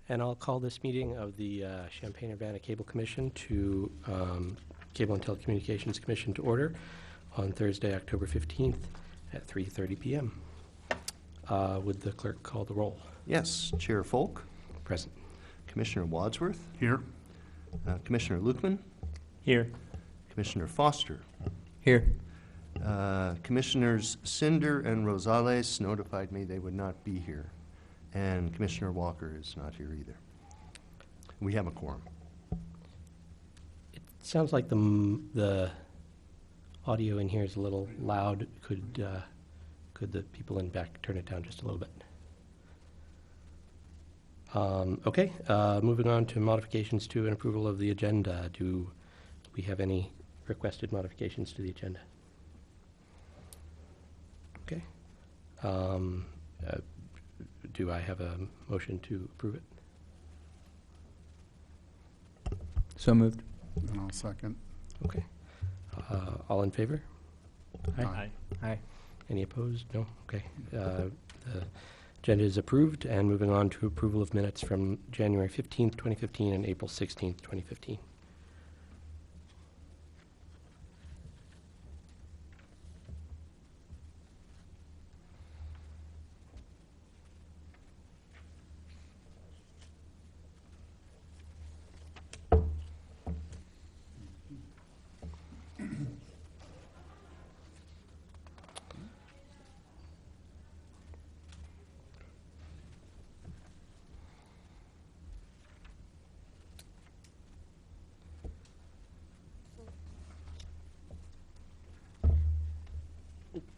And I'll call this meeting of the Champaign-Urbana Cable Commission to Cable and Telecommunications Commission to order on Thursday, October 15th at 3:30 p.m. Would the clerk call the roll? Yes. Chair Folk. Present. Commissioner Wadsworth. Here. Commissioner Lukeman. Here. Commissioner Foster. Here. Commissioners Cinder and Rosales notified me they would not be here. And Commissioner Walker is not here either. We have a quorum. It sounds like the audio in here is a little loud. Could the people in back turn it down just a little bit? Okay, moving on to modifications to and approval of the agenda. Do we have any requested modifications to the agenda? Okay. Do I have a motion to approve it? So moved. And I'll second. Okay. All in favor? Aye. Aye. Any opposed? No? Okay. The agenda is approved, and moving on to approval of minutes from January 15th, 2015 and April 16th, 2015.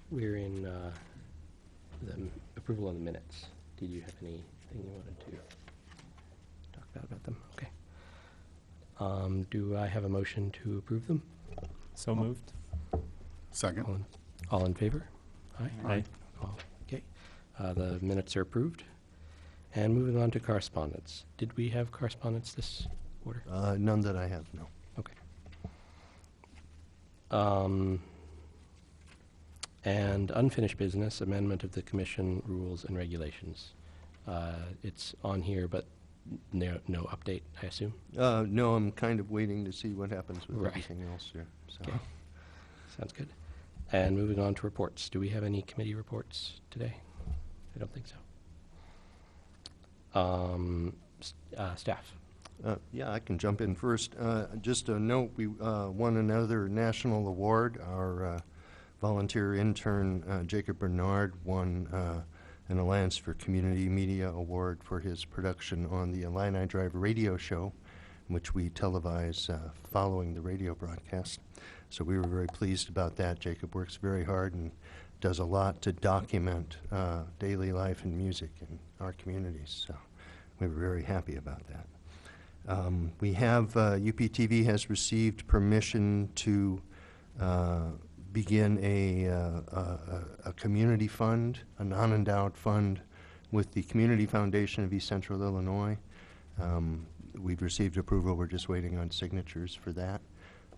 We're in the approval of the minutes. Did you have anything you wanted to talk about them? Okay. Do I have a motion to approve them? So moved. Second. All in favor? Aye. Aye. Okay. The minutes are approved. And moving on to correspondence. Did we have correspondence this quarter? None that I have, no. Okay. And unfinished business, amendment of the commission rules and regulations. It's on here, but no update, I assume? No, I'm kind of waiting to see what happens with Right. everything else here. So. Okay. Sounds good. And moving on to reports. Do we have any committee reports today? I don't think so. Staff. Yeah, I can jump in first. Just a note, we won another national award. Our volunteer intern, Jacob Bernard, won an Alliance for Community Media Award for his production on the Illini Drive radio show, which we televise following the radio broadcast. So we were very pleased about that. Jacob works very hard and does a lot to document daily life and music in our communities. So we were very happy about that. We have, UPTV has received permission to begin a community fund, a non-endowed fund with the Community Foundation of East Central Illinois. We've received approval. We're just waiting on signatures for that.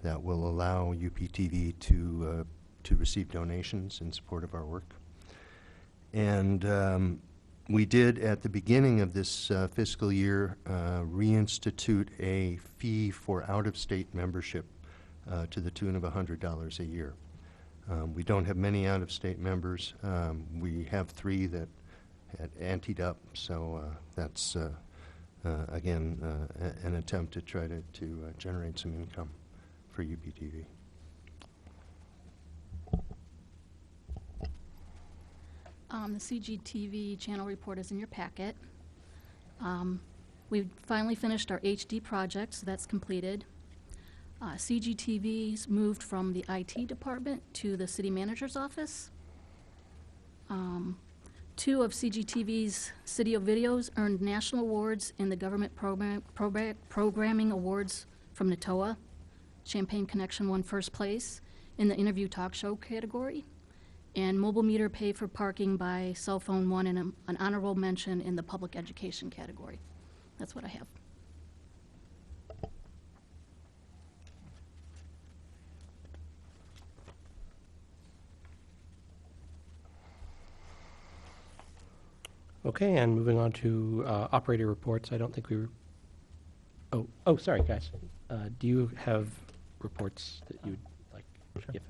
That will allow UPTV to receive donations in support of our work. And we did, at the beginning of this fiscal year, reinstitute a fee for out-of-state membership to the tune of $100 a year. We don't have many out-of-state members. We have 3 that had anteed up, so that's, again, an attempt to try to generate some income for UPTV. The CGTV channel report is in your packet. We finally finished our HD project, so that's completed. CGTV's moved from the IT department to the city manager's office. 2 of CGTV's City of Videos earned national awards in the government programming awards from NATOA. Champaign Connection won first place in the interview talk show category. And Mobile Meter Pay for Parking by Cell Phone won an honorable mention in the public education category. That's what I have. Okay. Okay, and moving on to operator reports. I don't think we were... Oh, sorry, guys. Do you have reports that you would like to give?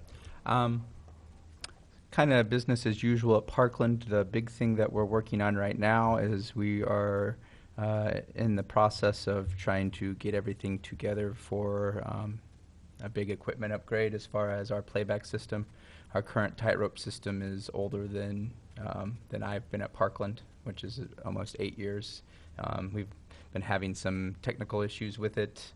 Kind of business as usual at Parkland. The big thing that we're working on right now is we are in the process of trying to get everything together for a big equipment upgrade as far as our playback system. Our current tightrope system is older than I've been at Parkland, which is almost 8 years. We've been having some technical issues with it.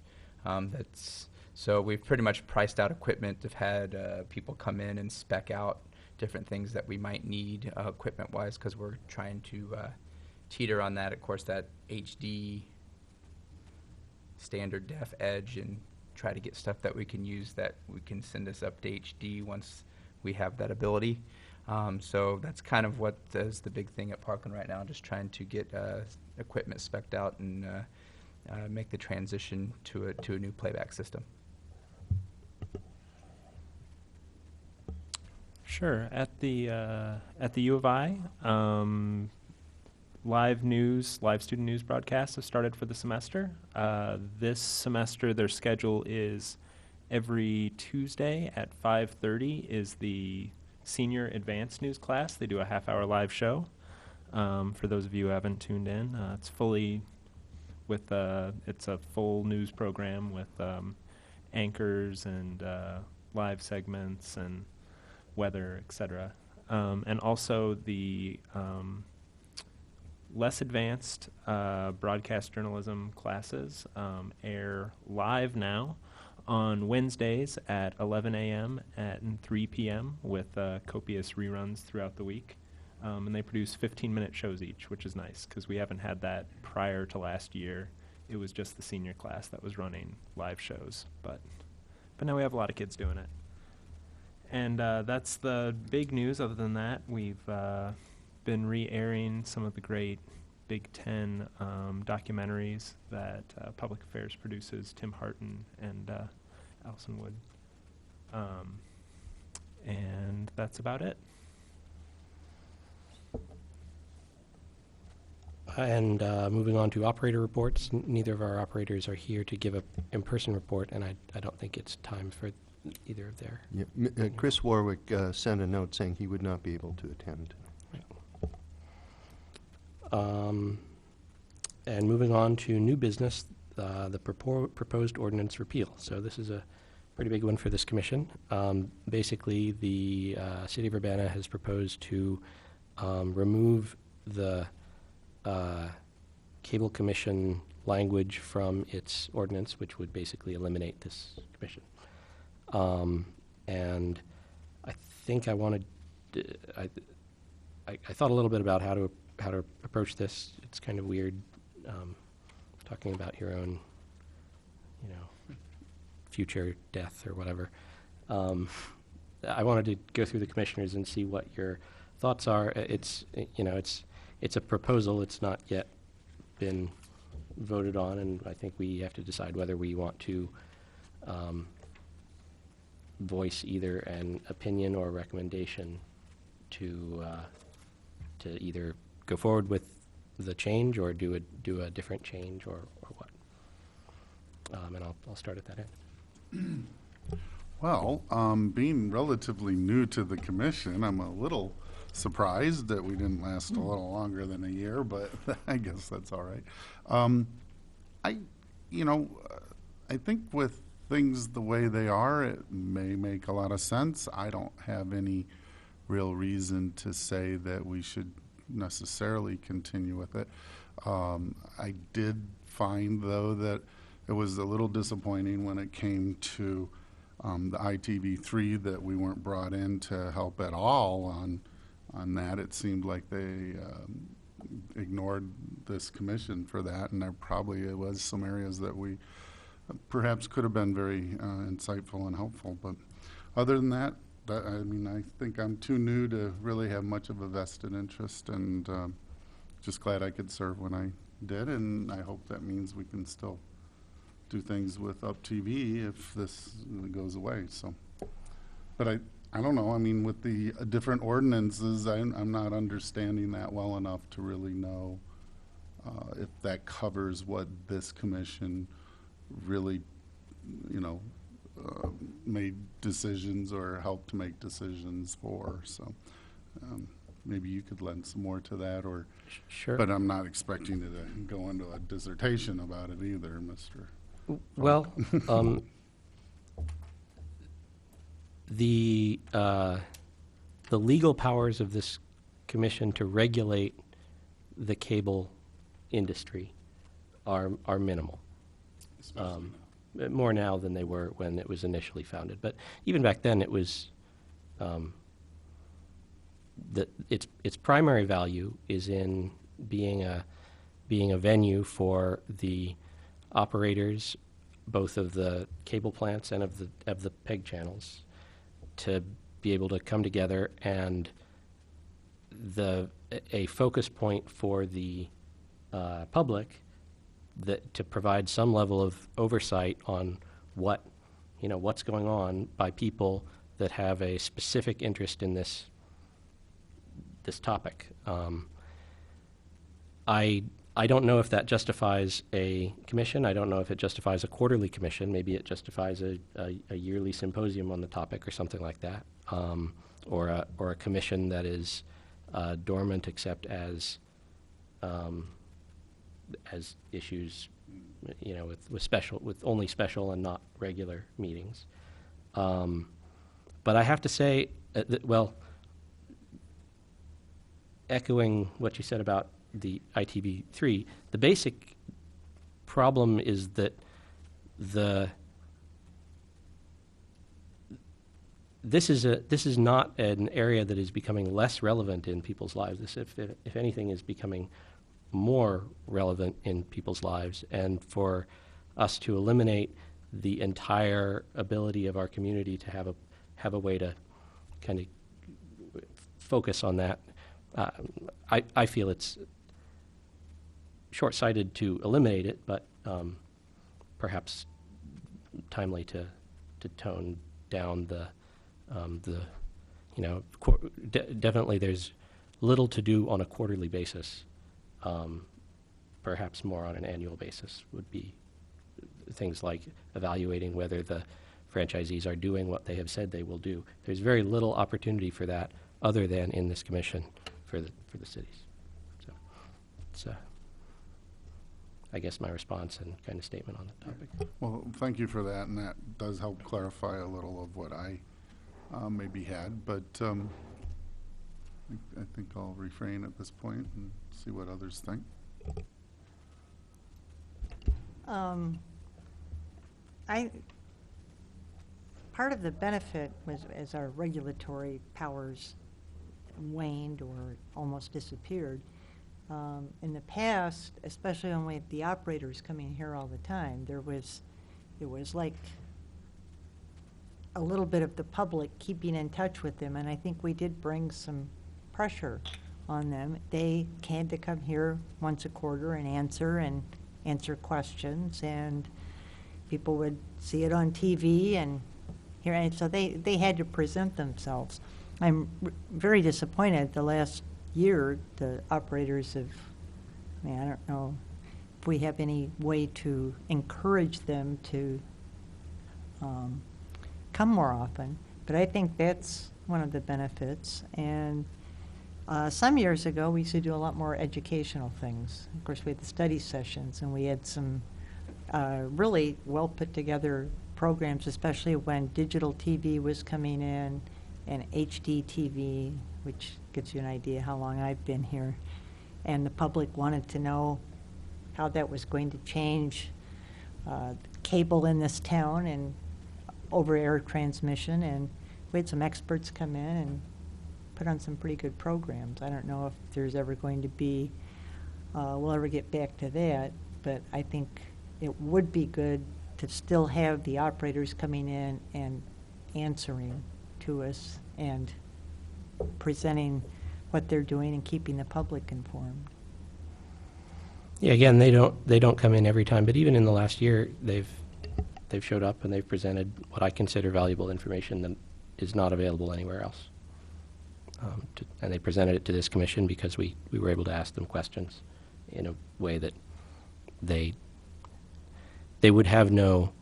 So we've pretty much priced out equipment. Have had people come in and spec out different things that we might need equipment-wise, because we're trying to teeter on that. Of course, that HD standard def edge, and try to get stuff that we can use that we can send us up to HD once we have that ability. So that's kind of what is the big thing at Parkland right now, just trying to get equipment spec'd out and make the transition to a new playback system. Sure. At the U of I, live student news broadcasts have started for the semester. This semester, their schedule is every Tuesday at 5:30 is the senior advanced news class. They do a half-hour live show. For those of you who haven't tuned in, it's fully with it's a full news program with anchors and live segments and weather, etc. And also the less advanced broadcast journalism classes air live now on Wednesdays at 11 a.m. and 3 p.m. with copious reruns throughout the week. And they produce 15-minute shows each, which is nice because we haven't had that prior to last year. It was just the senior class that was running live shows. But now we have a lot of kids doing it. And that's the big news. Other than that, we've been re-airing some of the great Big Ten documentaries that Public Affairs produces, Tim Harton and Allison Wood. And that's about it. And moving on to operator reports, neither of our operators are here to give an in-person report, and I don't think it's time for either of their... Yeah, Chris Warwick sent a note saying he would not be able to attend. And moving on to new business, the proposed ordinance repeal. So this is a pretty big one for this commission. Basically, the City of Urbana has proposed to remove the Cable Commission language from its ordinance, which would basically eliminate this commission. And I think I wanted, I thought a little bit about how to approach this. It's kind of weird talking about your own, future death or whatever. I wanted to go through the commissioners and see what your thoughts are. It's a proposal. It's not yet been voted on, and I think we have to decide whether we want to voice either an opinion or a recommendation to either go forward with the change or do a different change or what. And I'll start at that end. Well, being relatively new to the commission, I'm a little surprised that we didn't last a little longer than a year, but I guess that's all right. I think with things the way they are, it may make a lot of sense. I don't have any real reason to say that we should necessarily continue with it. I did find, though, that it was a little disappointing when it came to the ITV3 that we weren't brought in to help at all on that. It seemed like they ignored this commission for that, and there probably was some areas that we perhaps could have been very insightful and helpful. But other than that, I think I'm too new to really have much of a vested interest, and just glad I could serve when I did, and I hope that means we can still do things with UpTV if this goes away. So, but I don't know, I mean, with the different ordinances, I'm not understanding that well enough to really know if that covers what this commission really, you know, made decisions or helped to make decisions for. So maybe you could lend some more to that, or, Sure. but I'm not expecting you to go into a dissertation about it either, Mr. Well, the legal powers of this commission to regulate the cable industry are minimal. Especially More now than they were when it was initially founded. But even back then, it was its primary value is in being a venue for the operators, both of the cable plants and of the PEG channels, to be able to come together and a focus point for the public to provide some level of oversight on what's going on by people that have a specific interest in this topic. I don't know if that justifies a commission. I don't know if it justifies a quarterly commission. Maybe it justifies a yearly symposium on the topic or something like that, or a commission that is dormant except as issues, with only special and not regular meetings. But I have to say, echoing what you said about the ITV3, the basic problem is that this is not an area that is becoming less relevant in people's lives. This, if anything, is becoming more relevant in people's lives, and for us to eliminate the entire ability of our community to have a way to kind of focus on that, I feel it's short-sighted to eliminate it, but perhaps timely to tone down definitely there's little to do on a quarterly basis. Perhaps more on an annual basis would be things like evaluating whether the franchisees are doing what they have said they will do. There's very little opportunity for that other than in this commission for the cities. So it's I guess my response and kind of statement on the topic. Well, thank you for that, and that does help clarify a little of what I maybe had, but I think I'll refrain at this point and see what others think. Part of the benefit was as our regulatory powers waned or almost disappeared. In the past, especially when we had the operators coming here all the time, it was like a little bit of the public keeping in touch with them, and I think we did bring some pressure on them. They had to come here once a quarter and answer questions, and people would see it on TV and hear it, so they had to present themselves. I'm very disappointed the last year the operators have, I don't know if we have any way to encourage them to come more often, but I think that's one of the benefits. And some years ago we used to do a lot more educational things. Of course, we had the study sessions, and we had some really well put together programs, especially when digital TV was coming in and HD TV, which gives you an idea how long I've been here. And the public wanted to know how that was going to change cable in this town and over-air transmission. And we had some experts come in and put on some pretty good programs. I don't know if there's ever going to be, we'll ever get back to that, but I think it would be good to still have the operators coming in and answering to us and presenting what they're doing and keeping the public informed. Yeah, again, they don't come in every time, but even in the last year, they've showed up and they've presented what I consider valuable information that is not available anywhere else. And they presented it to this commission because we were able to ask them questions in a way that they would have no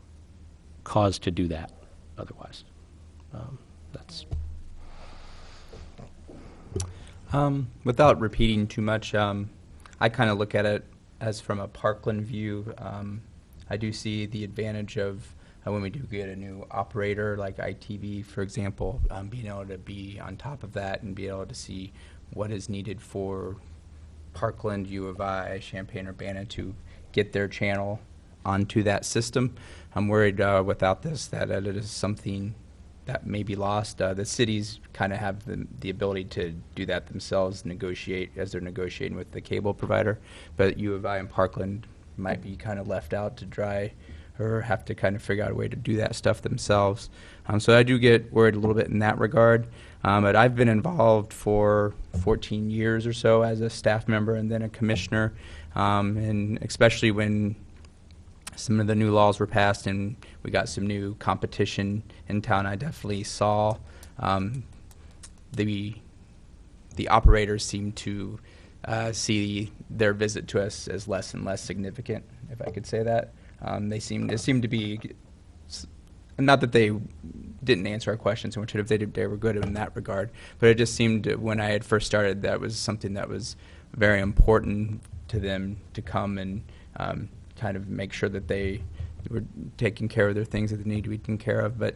cause to do that otherwise. That's Without repeating too much, I kind of look at it as from a Parkland view. I do see the advantage of when we do get a new operator like ITV, for example, being able to be on top of that and be able to see what is needed for Parkland, U of I, Champaign-Urbana to get their channel onto that system. I'm worried without this that it is something that may be lost. The cities kind of have the ability to do that themselves, negotiate as they're negotiating with the cable provider, but U of I and Parkland might be kind of left out to dry or have to kind of figure out a way to do that stuff themselves. So I do get worried a little bit in that regard. But I've been involved for 14 years or so as a staff member and then a commissioner, and especially when some of the new laws were passed and we got some new competition in town, I definitely saw the operators seem to see their visit to us as less and less significant, if I could say that. It seemed to be, not that they didn't answer our questions, and which they were good in that regard, but it just seemed when I had first started that was something that was very important to them to come and kind of make sure that they were taking care of their things that they need to be taken care of. But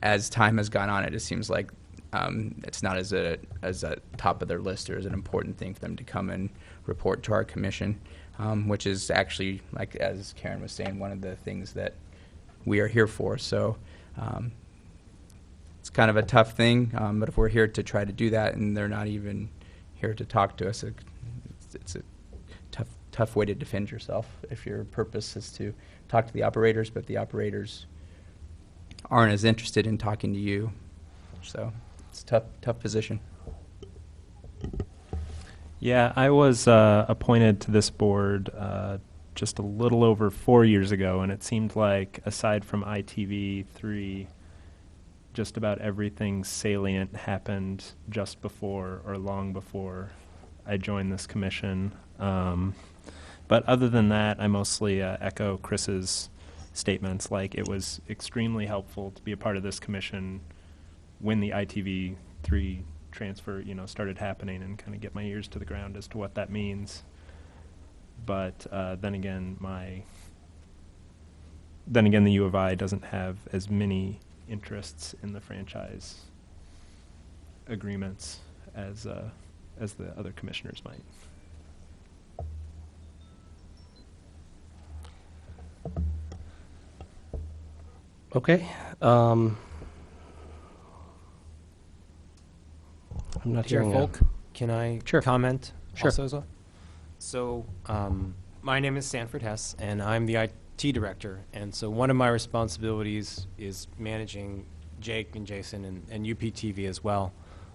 as time has gone on, it just seems like it's not as a top of their list or as an important thing for them to come and report to our commission, which is actually, like as Karen was saying, one of the things that we are here for. So it's kind of a tough thing, but if we're here to try to do that and they're not even here to talk to us, it's a tough way to defend yourself if your purpose is to talk to the operators, but the operators aren't as interested in talking to you. So it's a tough position. Yeah, I was appointed to this board just a little over 4 years ago, and it seemed like, aside from ITV3, just about everything salient happened just before or long before I joined this commission. But other than that, I mostly echo Chris's statements. Like, it was extremely helpful to be a part of this commission when the ITV3 transfer, started happening, and kind of get my ears to the ground as to what that means. But then again, the U of I doesn't have as many interests in the franchise agreements as the other commissioners might. Okay. I'm not Chair hearing Folk, can I Sure. comment Sure. also as well? So, my name is Sanford Hess, and I'm the IT director. And so one of my responsibilities is managing Jake and Jason and UPTV as well.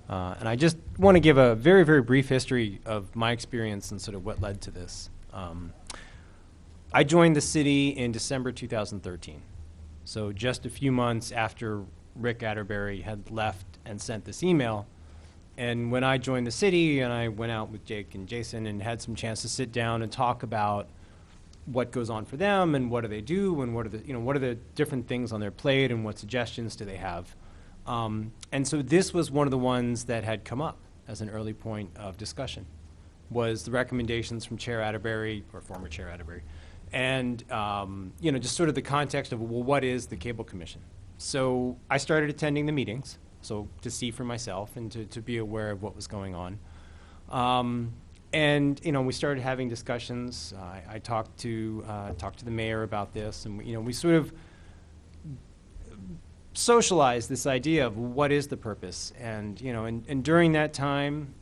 And I just want to give a very, very brief history of my experience and sort of what led to this. I joined the city in December 2013. So just a few months after Rick Atterbury had left and sent this email. And when I joined the city and I went out with Jake and Jason and had some chance to sit down and talk about what goes on for them and what do they do and what are the different things on their plate and what suggestions do they have. And so this was one of the ones that had come up as an early point of discussion, was the recommendations from Chair Atterbury, or former Chair Atterbury, and just sort of the context of, well, what is the Cable Commission? So I started attending the meetings, so to see for myself and to be aware of what was going on. And we started having discussions. I talked to the mayor about this, and we sort of socialized this idea of what is the purpose. And and during that time,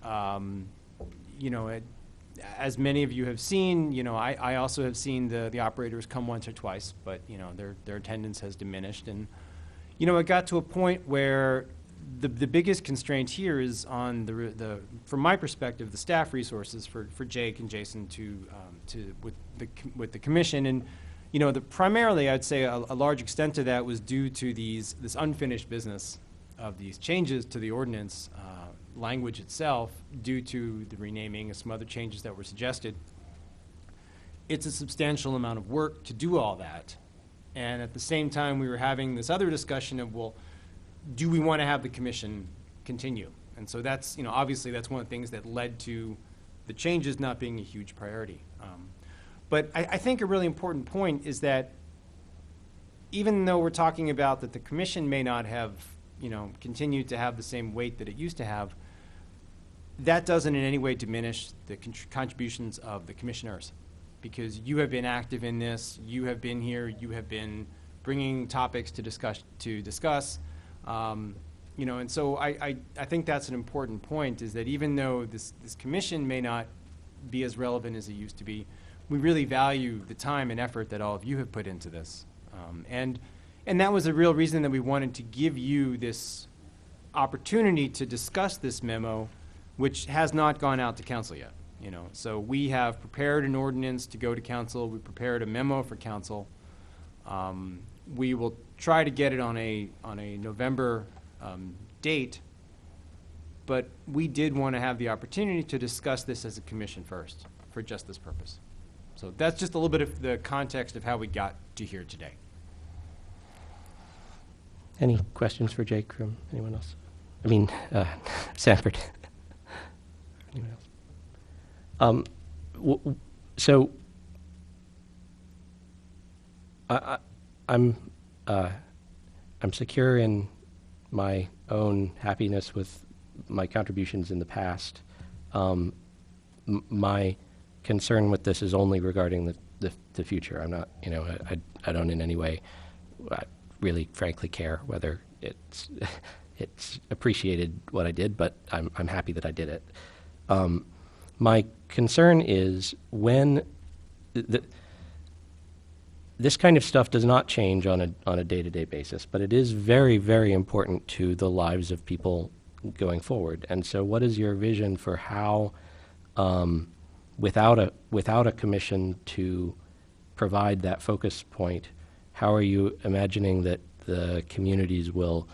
as many of you have seen, I also have seen the operators come once or twice, but their attendance has diminished, and it got to a point where the biggest constraint here is on the from my perspective, the staff resources for Jake and Jason with the commission. And primarily I'd say a large extent of that was due to this unfinished business these changes to the ordinance language itself, due to the renaming and some other changes that were suggested, it's a substantial amount of work to do all that. And at the same time, we were having this other discussion of, well, do we want to have the commission continue? And so that's, obviously that's one of the things that led to the changes not being a huge priority. But I think a really important point is that even though we're talking about that the commission may not have, continued to have the same weight that it used to have, that doesn't in any way diminish the contributions of the commissioners, because you have been active in this, you have been here, you have been bringing topics to discuss. And so I think that's an important point, is that even though this commission may not be as relevant as it used to be, we really value the time and effort that all of you have put into this. And that was a real reason that we wanted to give you this opportunity to discuss this memo, which has not gone out to council yet. So we have prepared an ordinance to go to council. We prepared a memo for council. We will try to get it on a November date, but we did want to have the opportunity to discuss this as a commission first for just this purpose. So that's just a little bit of the context of how we got to here today. Any questions for Jake from anyone else? I mean, Sanford. Anyone else? So I'm secure in my own happiness with my contributions in the past. My concern with this is only regarding the future. I'm not, I don't in any way really frankly care whether it's appreciated what I did, but I'm happy that I did it. My concern is when this kind of stuff does not change on a day-to-day basis, but it is very, very important to the lives of people going forward. And so what is your vision for how, without a commission to provide that focus point, how are you imagining that the communities will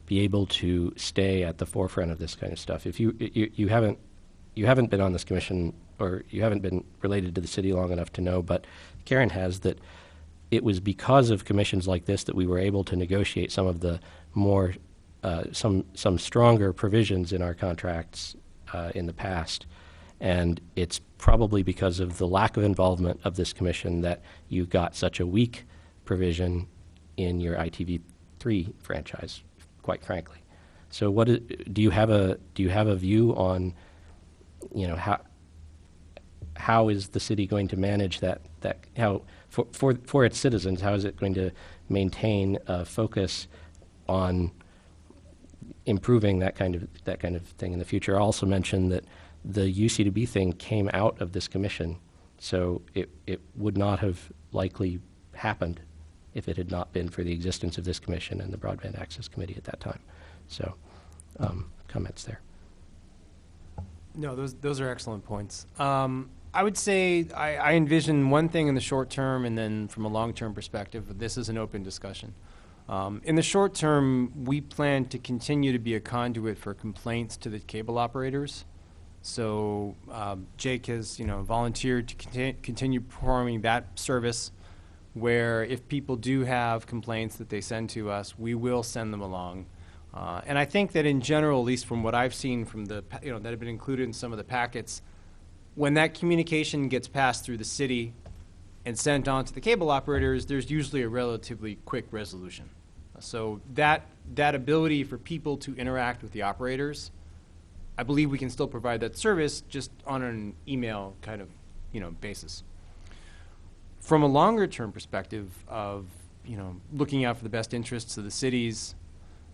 be able to stay at the forefront of this kind of stuff? If you haven't been on this commission, or you haven't been related to the city long enough to know, but Karen has, that it was because of commissions like this that we were able to negotiate some of the more some stronger provisions in our contracts in the past. And it's probably because of the lack of involvement of this commission that you got such a weak provision in your ITV3 franchise, quite frankly. So do you have a view on, how is the city going to manage that how for its citizens, how is it going to maintain a focus on improving that kind of thing in the future? I also mentioned that the UC2B thing came out of this commission, so it would not have likely happened if it had not been for the existence of this commission and the Broadband Access Committee at that time. So, comments there. No, those are excellent points. I would say I envision one thing in the short term, and then from a long-term perspective, but this is an open discussion. In the short term, we plan to continue to be a conduit for complaints to the cable operators. So Jake has, volunteered to continue performing that service, where if people do have complaints that they send to us, we will send them along. And I think that in general, at least from what I've seen from that have been included in some of the packets, when that communication gets passed through the city and sent on to the cable operators, there's usually a relatively quick resolution. So that ability for people to interact with the operators, I believe we can still provide that service, just on an email kind of, basis. From a longer term perspective of, looking out for the best interests of the cities,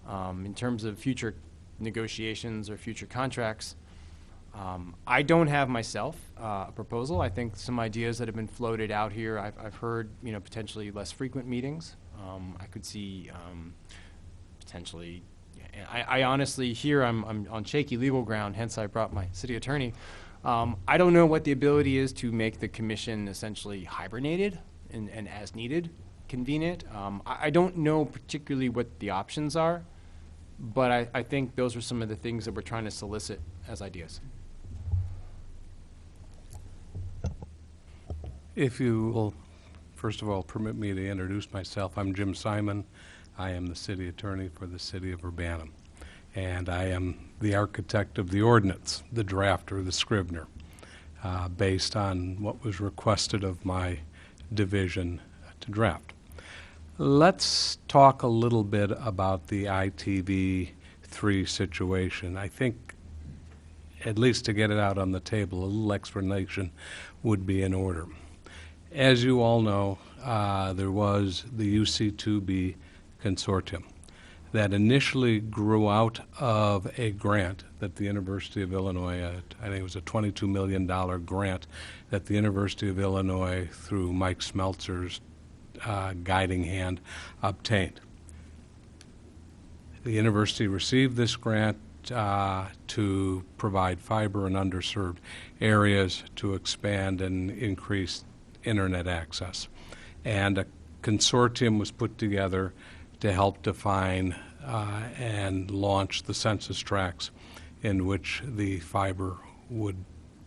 in terms of future negotiations or future contracts, I don't have myself a proposal. I think some ideas that have been floated out here, I've heard, potentially less frequent meetings. I could see potentially, I honestly, here I'm on shaky legal ground, hence I brought my city attorney. I don't know what the ability is to make the commission essentially hibernated and as needed. convenient. I don't know particularly what the options are, but I think those are some of the things that we're trying to solicit as ideas. If you will, first of all, permit me to introduce myself. I'm Jim Simon. I am the city attorney for the city of Urbana, and I am the architect of the ordinance, the drafter, the scrivener, based on what was requested of my division to draft. Let's talk a little bit about the ITV3 situation. I think, at least to get it out on the table, a little explanation would be in order. As you all know, there was the UC2B consortium that initially grew out of a grant that the University of Illinois, I think it was a $22 million grant that the University of Illinois, through Mike Smeltzer's guiding hand, obtained. The university received this grant to provide fiber in underserved areas to expand and increase internet access. And a consortium was put together to help define and launch the census tracts in which the fiber would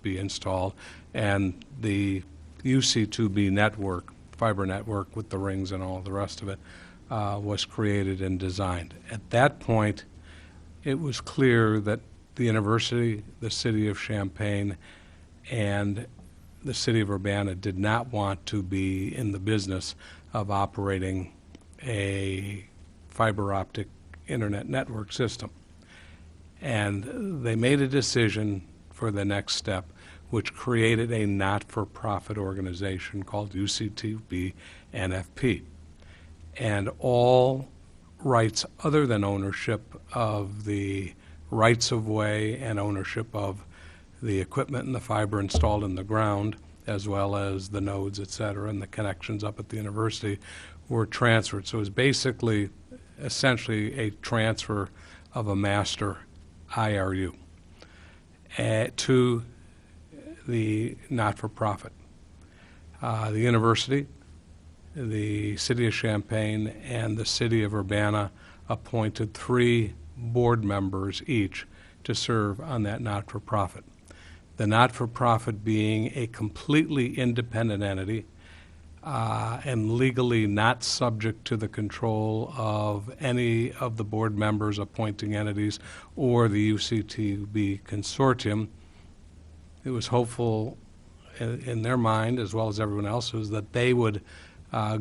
be installed. And the UC2B network, fiber network with the rings and all the rest of it, was created and designed. At that point, it was clear that the university, the city of Champaign, and the city of Urbana did not want to be in the business of operating a fiber optic internet network system. And they made a decision for the next step, which created a not-for-profit organization called UC2B NFP. And all rights other than ownership of the rights of way and ownership of the equipment and the fiber installed in the ground, as well as the nodes, et cetera, and the connections up at the university, were transferred. So it was basically, essentially, a transfer of a master IRU to the not-for-profit. The university, the city of Champaign, and the city of Urbana appointed 3 board members each to serve on that not-for-profit. The not-for-profit being a completely independent entity and legally not subject to the control of any of the board members appointing entities or the UC2B consortium. It was hopeful in their mind, as well as everyone else's, that they would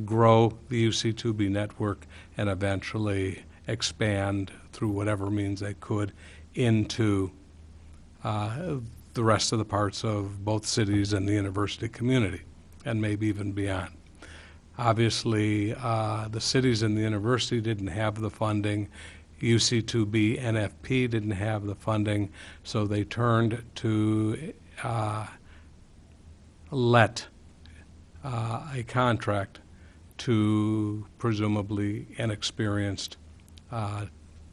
grow the UC2B network and eventually expand through whatever means they could into the rest of the parts of both cities and the university community, and maybe even beyond. Obviously, the cities and the university didn't have the funding. UC2B NFP didn't have the funding, so they turned to let a contract to presumably an experienced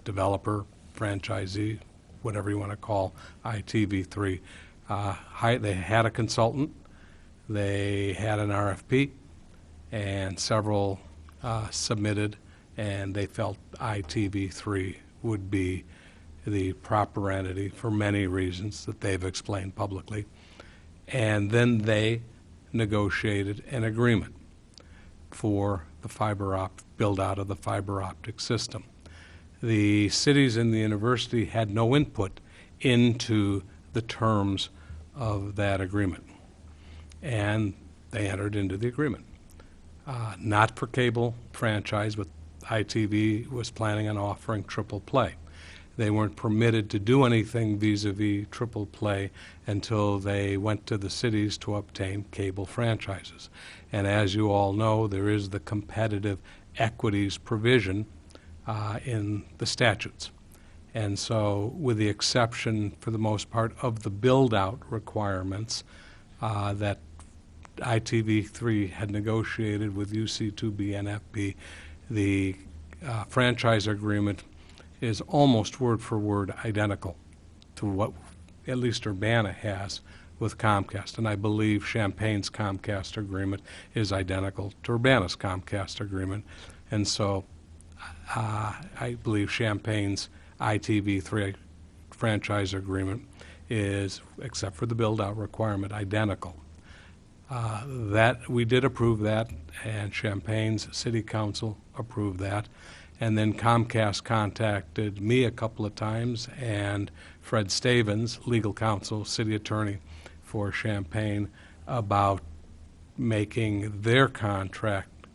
developer, franchisee, whatever you want to call ITV3. They had a consultant, they had an RFP, and several submitted, and they felt ITV3 would be the proper entity for many reasons that they've explained publicly. And then they negotiated an agreement for the build out of the fiber optic system. The cities and the university had no input into the terms of that agreement, and they entered into the agreement. Not for cable franchise, but ITV was planning on offering triple play. They weren't permitted to do anything vis-a-vis triple play until they went to the cities to obtain cable franchises. And as you all know, there is the competitive equities provision in the statutes. And so, with the exception, for the most part, of the build-out requirements that ITV3 had negotiated with UC2B NFP, the franchise agreement is almost word for word identical to what at least Urbana has with Comcast, and I believe Champaign's Comcast agreement is identical to Urbana's Comcast agreement. And so I believe Champaign's ITV3 franchise agreement is, except for the build-out requirement, identical. That we did approve that, and Champaign's City Council approved that. And then Comcast contacted me a couple of times, and Fred Stavens, legal counsel, city attorney for Champaign, about making their contract,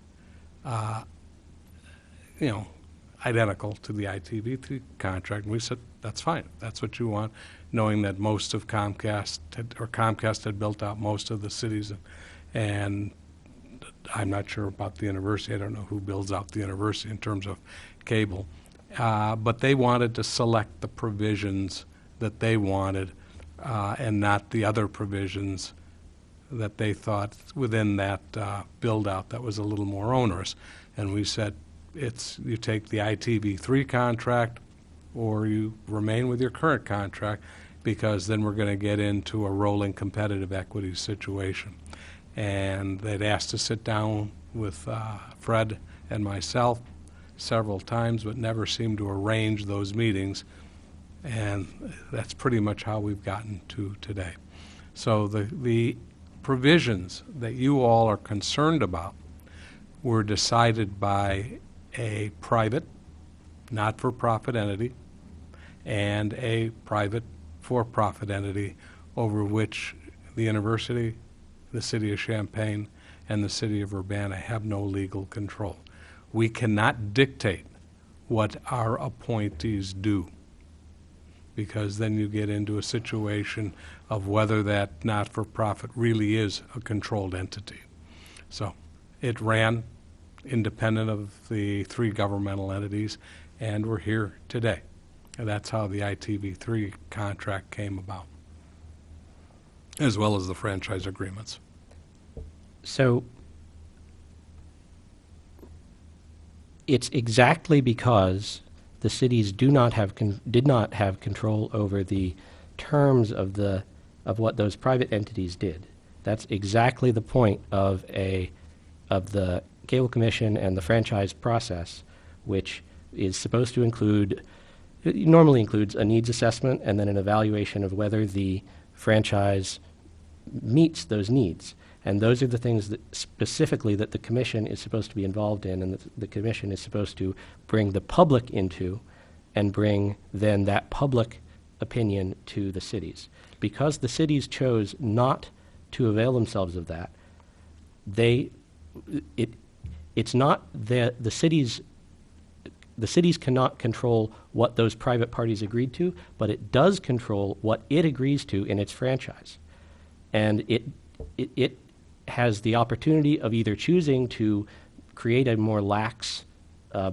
identical to the ITV3 contract. And we said, that's fine, that's what you want, knowing that most of Comcast had built out most of the cities, and I'm not sure about the university. I don't know who builds out the university in terms of cable. But they wanted to select the provisions that they wanted and not the other provisions that they thought within that build-out that was a little more onerous. And we said, you take the ITV3 contract or you remain with your current contract, because then we're going to get into a rolling competitive equity situation. And they'd asked to sit down with Fred and myself several times, but never seemed to arrange those meetings. And that's pretty much how we've gotten to today. So the provisions that you all are concerned about were decided by a private, not-for-profit entity and a private for-profit entity over which the university, the city of Champaign, and the city of Urbana have no legal control. We cannot dictate what our appointees do, because then you get into a situation of whether that not-for-profit really is a controlled entity. So it ran independent of the three governmental entities, and we're here today. And that's how the ITV3 contract came about, as well as the franchise agreements. So it's exactly because the cities did not have control over the terms of what those private entities did. That's exactly the point of the Cable Commission and the franchise process, which is supposed to include, it normally includes a needs assessment and then an evaluation of whether the franchise meets those needs. And those are the things that specifically that the Commission is supposed to be involved in, and the Commission is supposed to bring the public into and bring then that public opinion to the cities. Because the cities chose not to avail themselves of that, it's not the cities cannot control what those private parties agreed to, but it does control what it agrees to in its franchise. And it has the opportunity of either choosing to create a more lax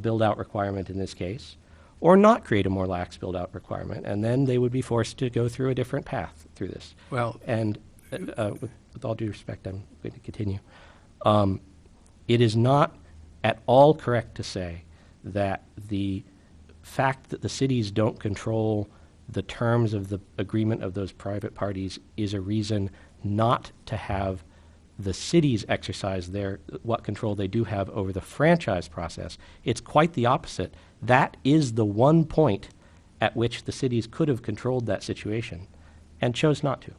build-out requirement in this case, or not create a more lax build-out requirement, and then they would be forced to go through a different path through this. Well, and with all due respect, I'm going to continue. It is not at all correct to say that the fact that the cities don't control the terms of the agreement of those private parties is a reason not to have the cities exercise what control they do have over the franchise process. It's quite the opposite. That is the one point at which the cities could have controlled that situation and chose not to.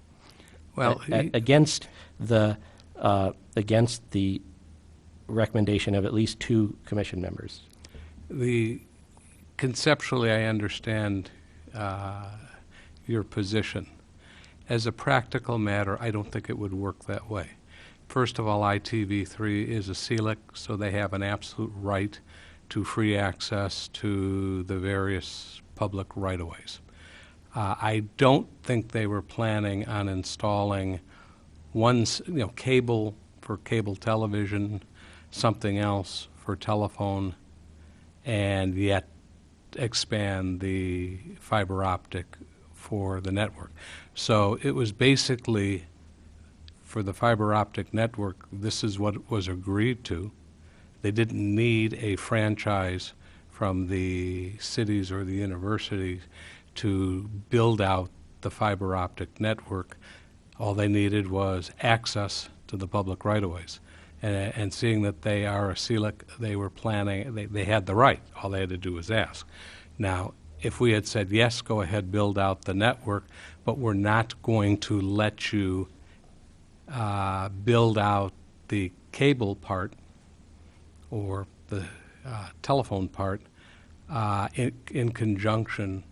Well, against the recommendation of at least 2 commission members. Conceptually, I understand your position. As a practical matter, I don't think it would work that way. First of all, ITV3 is a CLEC, so they have an absolute right to free access to the various public right-of-ways. I don't think they were planning on installing cable for cable television, something else for telephone, and yet expand the fiber optic for the network. So it was basically, for the fiber optic network, this is what was agreed to. They didn't need a franchise from the cities or the universities to build out the fiber optic network. All they needed was access to the public right-of-ways. And seeing that they are a CLEC, they were planning, they had the right. All they had to do was ask. Now, if we had said, yes, go ahead, build out the network, but we're not going to let you build out the cable part or the telephone part in conjunction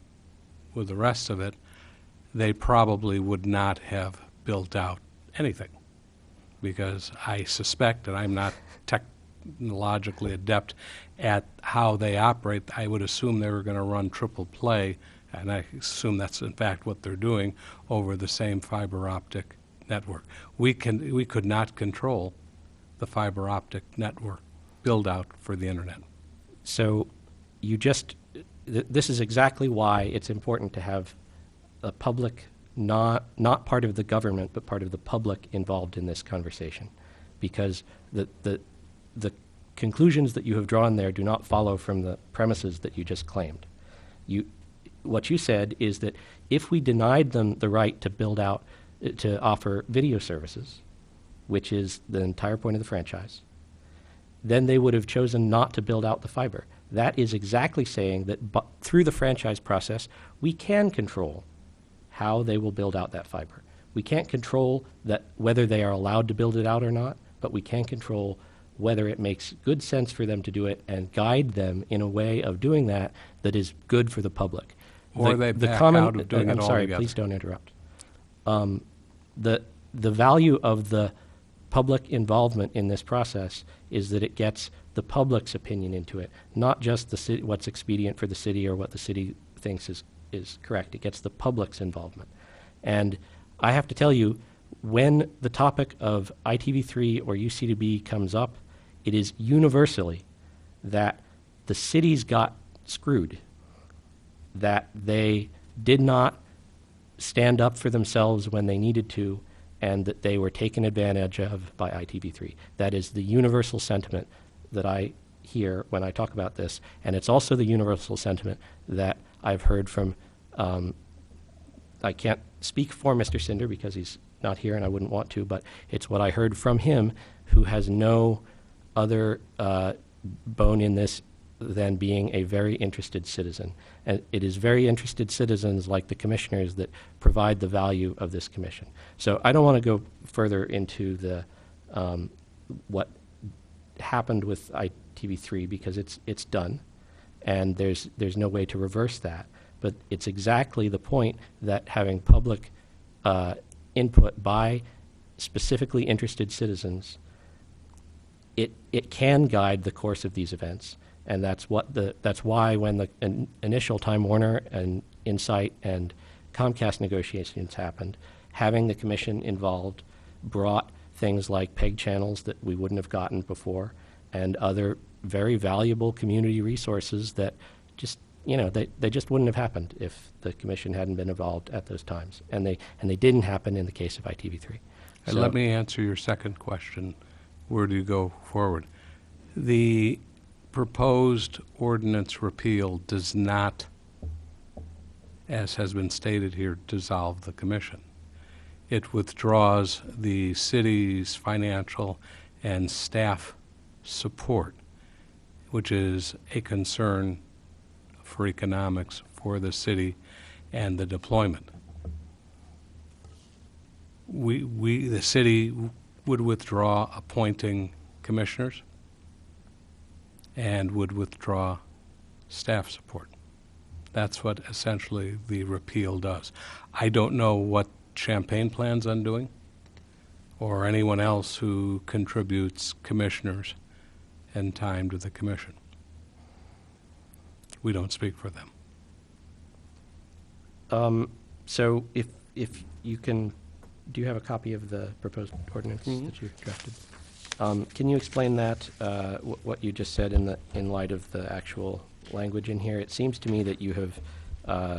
with the rest of it, they probably would not have built out anything. Because I suspect, and I'm not technologically adept at how they operate, I would assume they were going to run triple play, and I assume that's in fact what they're doing, over the same fiber optic network. We could not control the fiber optic network build out for the internet. So you just, this is exactly why it's important to have a public, not part of the government, but part of the public involved in this conversation. Because the conclusions that you have drawn there do not follow from the premises that you just claimed. What you said is that if we denied them the right to build out, to offer video services, which is the entire point of the franchise, then they would have chosen not to build out the fiber. That is exactly saying that through the franchise process, we can control how they will build out that fiber. We can't control that whether they are allowed to build it out or not, but we can control whether it makes good sense for them to do it and guide them in a way of doing that that is good for the public. Or they back out of doing it I'm sorry, altogether. please don't interrupt. The value of the public involvement in this process is that it gets the public's opinion into it, not just the city, what's expedient for the city or what the city thinks is correct. It gets the public's involvement. And I have to tell you, when the topic of ITV3 or UC2B comes up, it is universally that the cities got screwed, that they did not stand up for themselves when they needed to, and that they were taken advantage of by ITV3. That is the universal sentiment that I hear when I talk about this, and it's also the universal sentiment that I've heard from, I can't speak for Mr. Cinder because he's not here and I wouldn't want to, but it's what I heard from him, who has no other bone in this than being a very interested citizen. And it is very interested citizens like the commissioners that provide the value of this commission. So I don't want to go further into the what happened with ITV3 because it's done, and there's no way to reverse that. But it's exactly the point that having public input by specifically interested citizens, it can guide the course of these events. And that's why when the initial Time Warner and Insight and Comcast negotiations happened, having the commission involved brought things like PEG channels that we wouldn't have gotten before, and other very valuable community resources that just, they just wouldn't have happened if the commission hadn't been involved at those times. And they didn't happen in the case of ITV3. And let me answer your second question. Where do you go forward? The proposed ordinance repeal does not, as has been stated here, dissolve the commission. It withdraws the city's financial and staff support, which is a concern for economics for the city and the deployment. The city would withdraw appointing commissioners and would withdraw staff support. That's what essentially the repeal does. I don't know what Champaign plans on doing, or anyone else who contributes commissioners and time to the commission. We don't speak for them. So if you can, do you have a copy of the proposed ordinance that you've drafted? Can you explain that, what you just said in light of the actual language in here? It seems to me that you have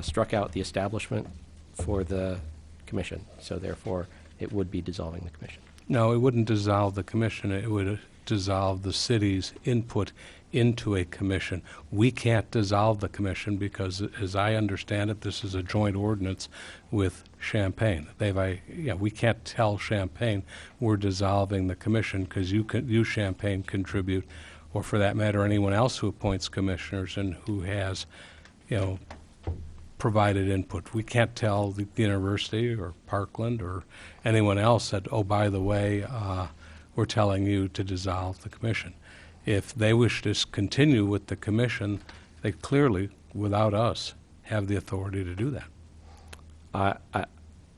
struck out the establishment for the commission, so therefore it would be dissolving the commission. No, it wouldn't dissolve the commission. It would dissolve the city's input into a commission. We can't dissolve the commission because, as I understand it, this is a joint ordinance with Champaign. We can't tell Champaign we're dissolving the commission because you Champaign contribute, or for that matter, anyone else who appoints commissioners and who has, provided input. We can't tell the university or Parkland or anyone else that, oh, by the way, we're telling you to dissolve the commission. If they wish to continue with the commission, they clearly, without us, have the authority to do that. I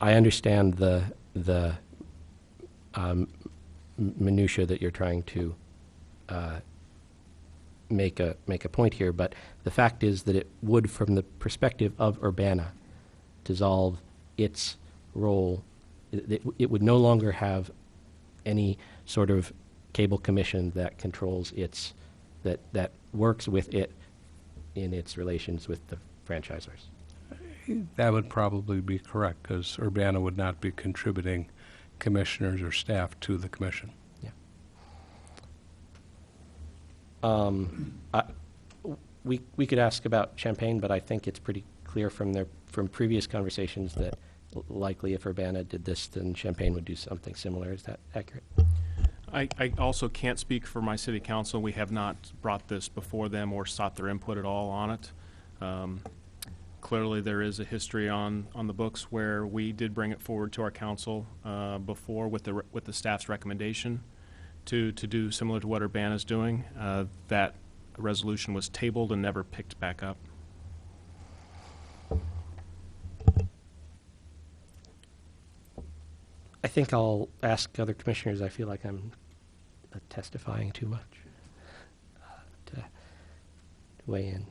understand the minutia that you're trying to make a point here, but the fact is that it would, from the perspective of Urbana, dissolve its role. It would no longer have any sort of cable commission that controls that works with it in its relations with the franchisors. That would probably be correct, because Urbana would not be contributing commissioners or staff to the commission. We could ask about Champaign, but I think it's pretty clear from previous conversations that likely if Urbana did this, then Champaign would do something similar. Is that accurate? I also can't speak for my city council. We have not brought this before them or sought their input at all on it. Clearly, there is a history on the books where we did bring it forward to our council before with the staff's recommendation to do similar to what Urbana is doing. That resolution was tabled and never picked back up. I think I'll ask other commissioners. I feel like I'm testifying too much to weigh in.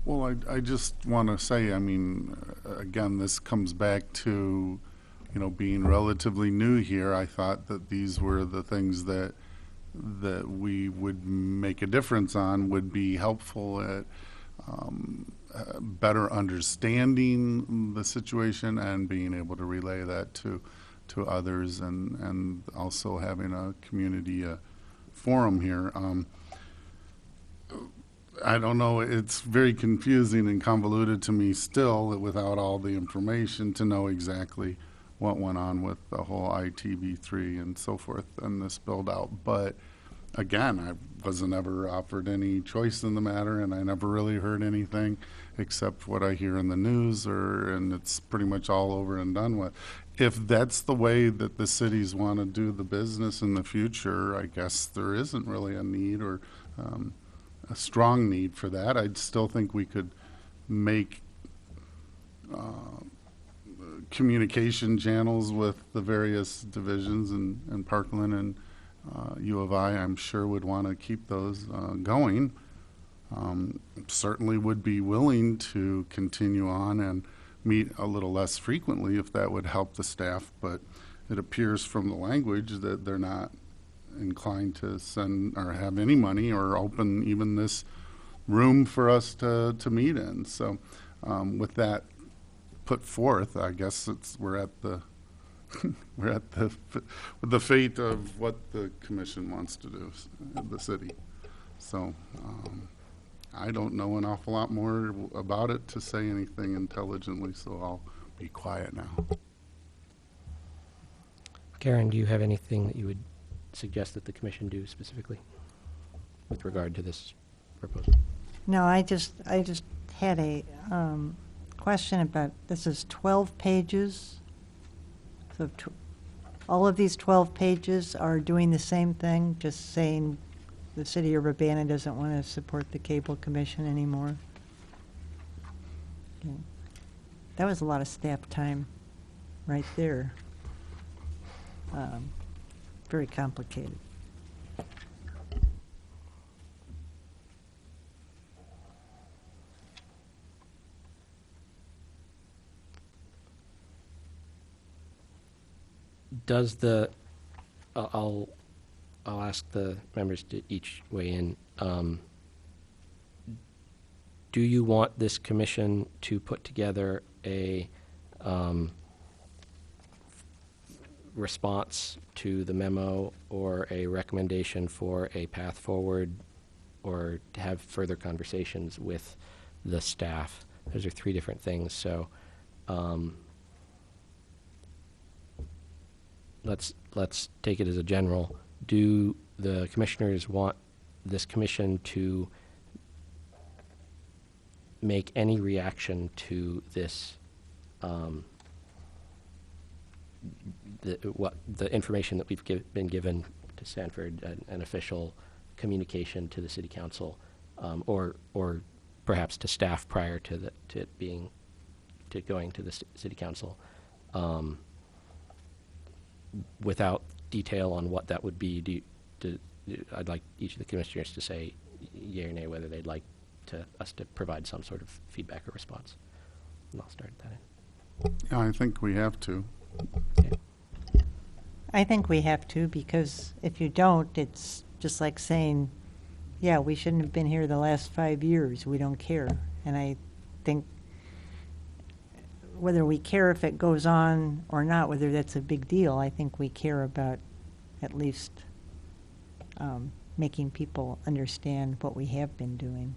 Well, I just want to say, I mean, again, this comes back to, being relatively new here. I thought that these were the things that we would make a difference on, would be helpful at better understanding the situation and being able to relay that to others, and also having a community forum here. I don't know, it's very confusing and convoluted to me still without all the information to know exactly what went on with the whole ITV3 and so forth and this build out. But again, I wasn't ever offered any choice in the matter, and I never really heard anything except what I hear in the news, and it's pretty much all over and done with. If that's the way that the cities want to do the business in the future, I guess there isn't really a need or a strong need for that. I still think we could make communication channels with the various divisions, and Parkland and U of I, I'm sure, would want to keep those going. Certainly would be willing to continue on and meet a little less frequently if that would help the staff, but it appears from the language that they're not inclined to send or have any money or open even this room for us to meet in. So with that put forth, I guess we're at the the fate of what the commission wants to do, the city. So I don't know an awful lot more about it to say anything intelligently, so I'll be quiet now. Karen, do you have anything that you would suggest that the commission do specifically with regard to this proposal? No, I just had a question about, this is 12 pages. So all of these 12 pages are doing the same thing, just saying the city of Urbana doesn't want to support the cable commission anymore. Okay. That was a lot of staff time right there. Very complicated. Does I'll ask the members to each weigh in. Do you want this commission to put together a response to the memo or a recommendation for a path forward or to have further conversations with the staff. Those are three different things. So let's take it as a general. Do the commissioners want this commission to make any reaction to this, the information that we've been given to Sanford, an official communication to the city council, or perhaps to staff prior to going to the city council, without detail on what that would be? I'd like each of the commissioners to say yea or nay whether they'd like us to provide some sort of feedback or response. And I'll start that in. Yeah, I think we have to. Okay. I think we have to, because if you don't, it's just like saying, yeah, we shouldn't have been here the last 5 years. We don't care. And I think whether we care if it goes on or not, whether that's a big deal, I think we care about at least making people understand what we have been doing.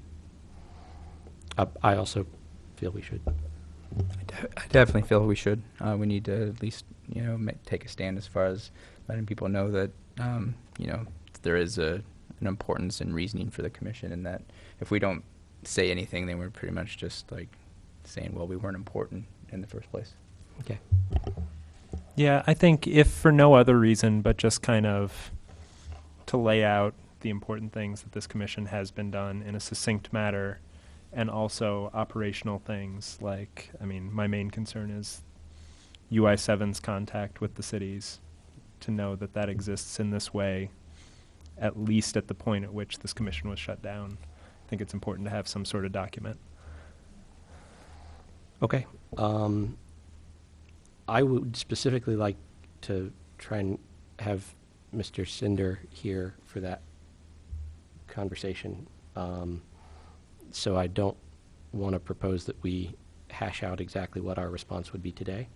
I also feel we should. I definitely feel we should. We need to at least, take a stand as far as letting people know that, there is an importance and reasoning for the commission, and that if we don't say anything, then we're pretty much just like saying, well, we weren't important in the first place. Okay. Yeah, I think if for no other reason but just kind of to lay out the important things that this commission has been done in a succinct manner, and also operational things like, my main concern is UI7's contact with the cities, to know that that exists in this way, at least at the point at which this commission was shut down. I think it's important to have some sort of document. Okay. I would specifically like to try and have Mr. Cinder here for that conversation. So I don't want to propose that we hash out exactly what our response would be today.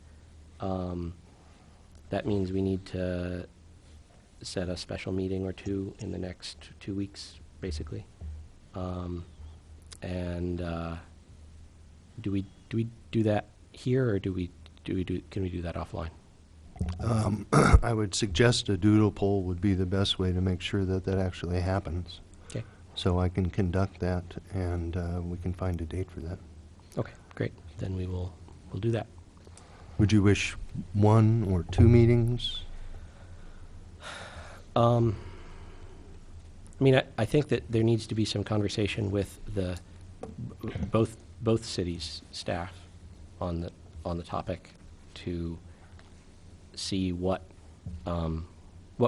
That means we need to set a special meeting or two in the next 2 weeks, basically. And do we do that here, or can we do that offline? I would suggest a doodle poll would be the best way to make sure that that actually happens. Okay. So I can conduct that, and we can find a date for that. Okay, great. Then we'll do that. Would you wish 1 or 2 meetings? I think that there needs to be some conversation with the both cities' staff on the topic to see what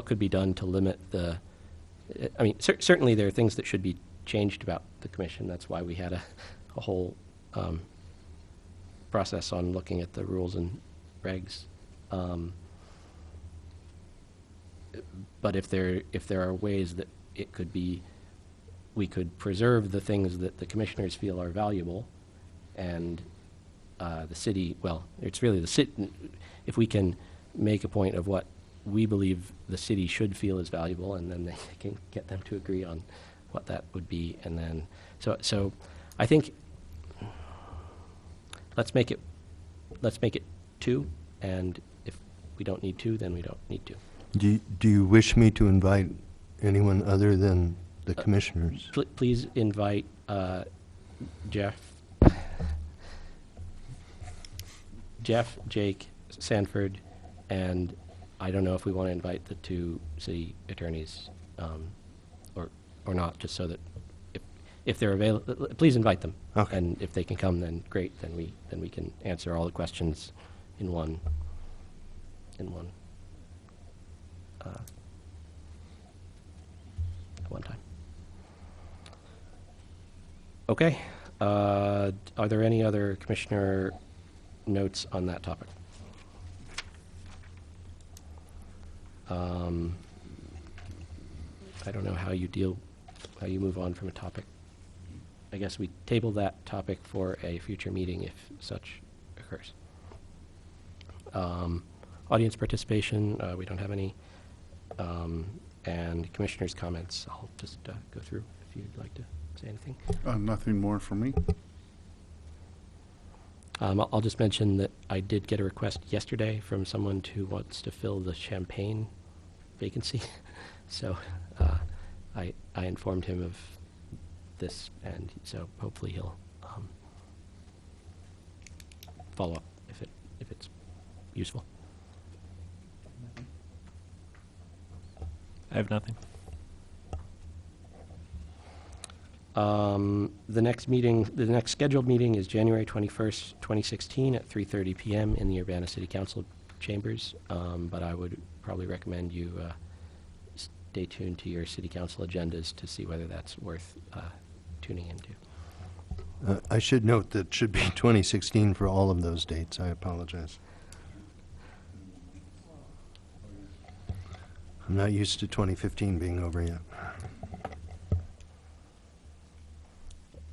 could be done to limit the. Certainly there are things that should be changed about the commission. That's why we had a whole process on looking at the rules and regs. But if there are ways that we could preserve the things that the commissioners feel are valuable, and the city, well, it's really the city. If we can make a point of what we believe the city should feel is valuable, and then they can get them to agree on what that would be, and then so I think let's make it 2, and if we don't need 2, then we don't need to. Do you wish me to invite anyone other than the commissioners? Please invite Jeff, Jake, Sanford, and I don't know if we want to invite the 2 city attorneys or not, just so that if they're available, please invite them. Okay. And if they can come, then great. Then we can answer all the questions in one. At one time. Okay. Are there any other commissioner notes on that topic? I don't know how you move on from a topic. I guess we table that topic for a future meeting if such occurs. Audience participation, we don't have any. And commissioners' comments, I'll just go through if you'd like to say anything. Nothing more for me. I'll just mention that I did get a request yesterday from someone who wants to fill the Champaign vacancy. So I informed him of this, and so hopefully he'll follow up if it's useful. I have nothing. The next scheduled meeting is January 21st, 2016 at 3:30 p.m. in the Urbana City Council chambers. But I would probably recommend you stay tuned to your city council agendas to see whether that's worth tuning into. I should note that it should be 2016 for all of those dates. I apologize. I'm not used to 2015 being over yet.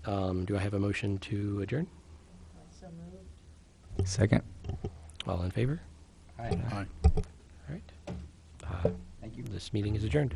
Do I have a motion to adjourn? Second. All in favor? Aye. All right. Thank you. This meeting is adjourned.